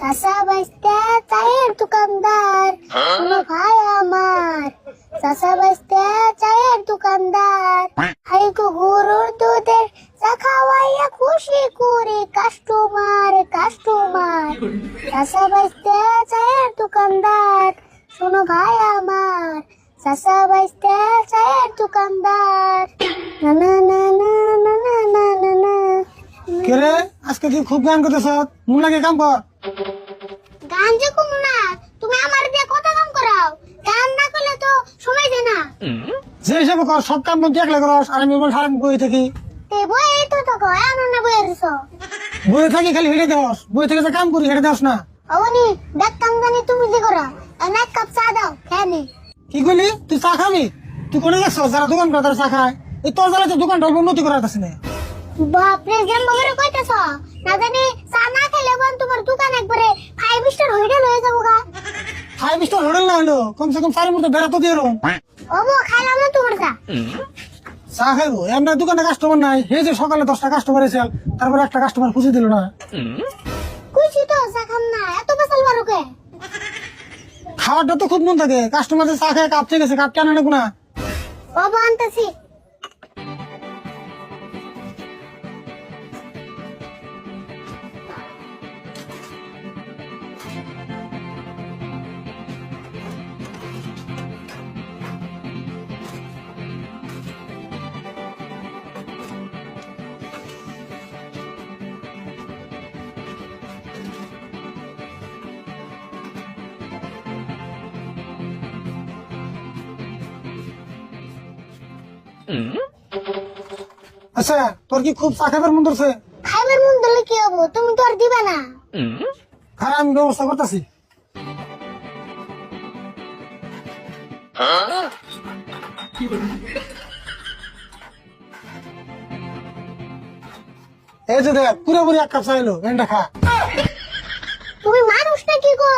চাচা বাইস্তে চায়ের দোকানদার শোনো ভাই আমার, চাচা বাইস্তে চায়ের দোকানদার, হাই গো গরুর দুধের চা খাওয়াইয়া খুশি করে কাস্টমার কাস্টমার। চাচা বাইস্তে চায়ের দোকানদার শোনো ভাই আমার, চাচা বাইস্তে চায়ের দোকানদার। না না না না না না না না না। কে রে, আজকে কি খুব গান করতেছ? মন লাগে কাম কর। গান যে কম না, তুমি আমার দিয়ে কত কাম করাও, গান না করলে তো সময় যায় না। যে হিসাবে কর, সব কাম বন্ধ একলা করস, আর আমি মোবাইল সারা বই থাকি। তে বই এই তো থাকো, এমন না বই এসো। বই থাকি খালি হেঁটে দেওয়াস, বই থেকে যে কাম করি হেঁটে দেওয়াস না। অবনি দেখতাম জানি তুমি যে করা, এক কাপ চা দাও খেয়ে নে। কি করলি? তুই চা খাবি? তুই কোনে গেছ? যারা দোকান করে তারা চা খায়। এই তোর জ্বালাতে দোকানটা উন্নতি করার কাছে না। বাপরে গেম বগরে কইতেছ, না জানি চা না খেলে বোন তোমার দোকান একবারে 5 স্টার হোটেল হয়ে যাবো গা। 5 স্টার হোটেল না হলো কমসে কম 4 মতো বেড়া তো দিয়ে রুম। ওবো খাইলাম না তোমার চা। চা খাইবো? এমন দোকানে কাস্টমার নাই। এই যে সকালে 10টা কাস্টমার এসেল, তারপরে একটা কাস্টমার খুঁজে দিল না। কইছি তো চা খাম না, এত বেসাল বারুকে। খাওয়ারটা তো খুব মন থাকে, কাস্টমার চা খায় কাপ থেকে গেছে, কাপ কেন নেবো না? ওবো আনতেছি। আচ্ছা, তোর কি খুব চা খাবার মন ধরছে? খাইবার মন দিলে কি হবো, তুমি তো আর দিবা না। খারাপ, আমি ব্যবস্থা করতেছি। এই যে দেখ, পুরোপুরি 1 কাপ চা এলো, এনটা খা। তুমি মানুষ না কি গো?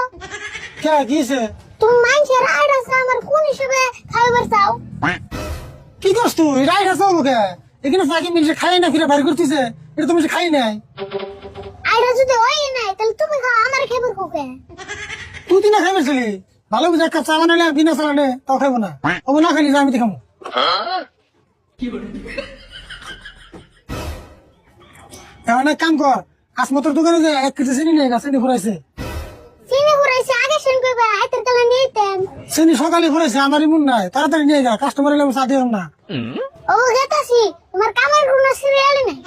কে কিছে? তুমি মানুষের আইডা চা আমার কোন হিসেবে খাইবার চাও? কি করছ তুই? রাইট আছে ওকে। এখানে চাকি মিলছে খাই না, ফিরে বাড়ি করতেছে। এটা তুমি খাই নাই। আইডা যদি হয় নাই তাহলে তুমি খাও, আমার খাইবার কোকে। তুই তিনা খাই মারছিলি। ভালো বুঝে 1 কাপ চা বানালে বিনা চালানে তাও খাইবো না। ও না খাইলি যা আমি খাবো। এখন এক কাম কর, আসমতর দোকানে যে 1 কেজি চিনি নিয়ে গা, চিনি ফুরাইছে। চিনি ঘুরাইছে আগে সেন কইবা, হাতের কালে নিতেন। চিনি সকালে ফুরাইছে, আমার মন নাই। তাড়াতাড়ি নিয়ে যা, কাস্টমার এলে চা দিও না। ও গেতাছি, তোমার কামার কোনো সিরিয়ালই নাই।